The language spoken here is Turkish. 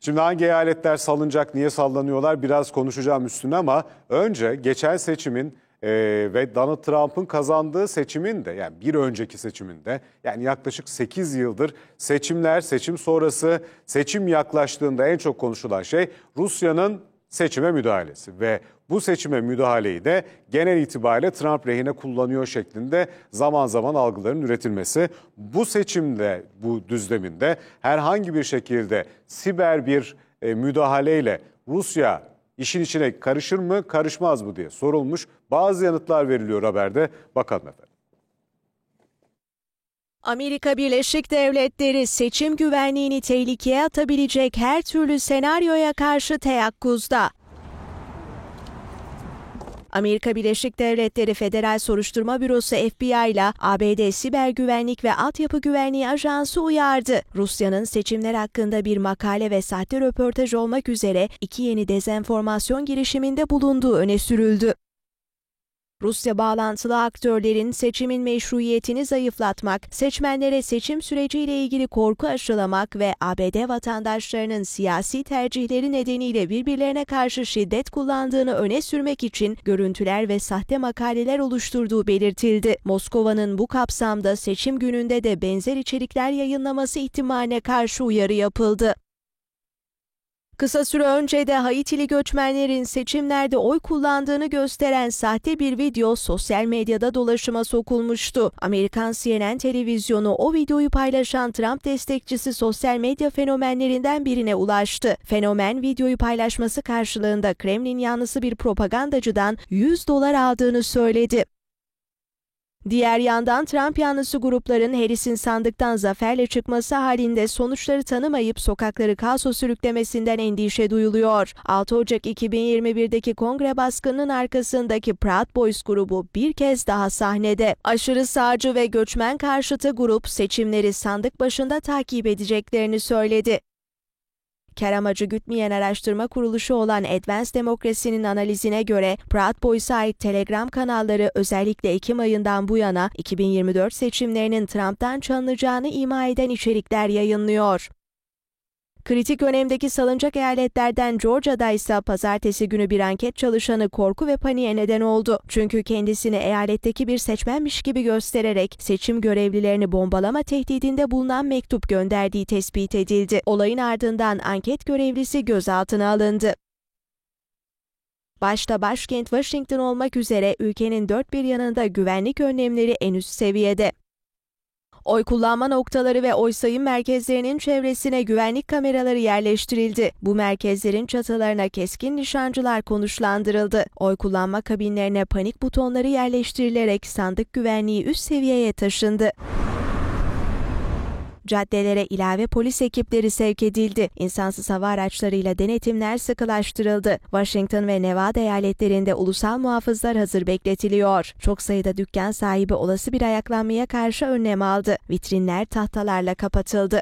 Şimdi hangi eyaletler salınacak, niye sallanıyorlar biraz konuşacağım üstüne ama önce geçen seçimin ve Donald Trump'ın kazandığı seçimin de yani bir önceki seçiminde yani yaklaşık 8 yıldır seçimler, seçim sonrası, seçim yaklaştığında en çok konuşulan şey Rusya'nın seçime müdahalesi ve bu seçime müdahaleyi de genel itibariyle Trump lehine kullanıyor şeklinde zaman zaman algıların üretilmesi. Bu seçimde, bu düzleminde herhangi bir şekilde siber bir müdahaleyle Rusya işin içine karışır mı, karışmaz mı diye sorulmuş. Bazı yanıtlar veriliyor haberde. Bakalım efendim. Amerika Birleşik Devletleri seçim güvenliğini tehlikeye atabilecek her türlü senaryoya karşı teyakkuzda. Amerika Birleşik Devletleri Federal Soruşturma Bürosu FBI ile ABD Siber Güvenlik ve Altyapı Güvenliği Ajansı uyardı. Rusya'nın seçimler hakkında bir makale ve sahte röportaj olmak üzere 2 yeni dezenformasyon girişiminde bulunduğu öne sürüldü. Rusya bağlantılı aktörlerin seçimin meşruiyetini zayıflatmak, seçmenlere seçim süreciyle ilgili korku aşılamak ve ABD vatandaşlarının siyasi tercihleri nedeniyle birbirlerine karşı şiddet kullandığını öne sürmek için görüntüler ve sahte makaleler oluşturduğu belirtildi. Moskova'nın bu kapsamda seçim gününde de benzer içerikler yayınlaması ihtimaline karşı uyarı yapıldı. Kısa süre önce de Haitili göçmenlerin seçimlerde oy kullandığını gösteren sahte bir video sosyal medyada dolaşıma sokulmuştu. Amerikan CNN televizyonu o videoyu paylaşan Trump destekçisi sosyal medya fenomenlerinden birine ulaştı. Fenomen videoyu paylaşması karşılığında Kremlin yanlısı bir propagandacıdan $100 aldığını söyledi. Diğer yandan Trump yanlısı grupların Harris'in sandıktan zaferle çıkması halinde sonuçları tanımayıp sokakları kaosa sürüklemesinden endişe duyuluyor. 6 Ocak 2021'deki kongre baskınının arkasındaki Proud Boys grubu bir kez daha sahnede. Aşırı sağcı ve göçmen karşıtı grup seçimleri sandık başında takip edeceklerini söyledi. Kar amacı gütmeyen araştırma kuruluşu olan Advance Democracy'nin analizine göre Proud Boys'a ait Telegram kanalları özellikle Ekim ayından bu yana 2024 seçimlerinin Trump'tan çalınacağını ima eden içerikler yayınlıyor. Kritik önemdeki salınacak eyaletlerden Georgia'da ise pazartesi günü bir anket çalışanı korku ve paniğe neden oldu. Çünkü kendisini eyaletteki bir seçmenmiş gibi göstererek seçim görevlilerini bombalama tehdidinde bulunan mektup gönderdiği tespit edildi. Olayın ardından anket görevlisi gözaltına alındı. Başta başkent Washington olmak üzere ülkenin dört bir yanında güvenlik önlemleri en üst seviyede. Oy kullanma noktaları ve oy sayım merkezlerinin çevresine güvenlik kameraları yerleştirildi. Bu merkezlerin çatılarına keskin nişancılar konuşlandırıldı. Oy kullanma kabinlerine panik butonları yerleştirilerek sandık güvenliği üst seviyeye taşındı. Caddelere ilave polis ekipleri sevk edildi. İnsansız hava araçlarıyla denetimler sıkılaştırıldı. Washington ve Nevada eyaletlerinde ulusal muhafızlar hazır bekletiliyor. Çok sayıda dükkan sahibi olası bir ayaklanmaya karşı önlem aldı. Vitrinler tahtalarla kapatıldı.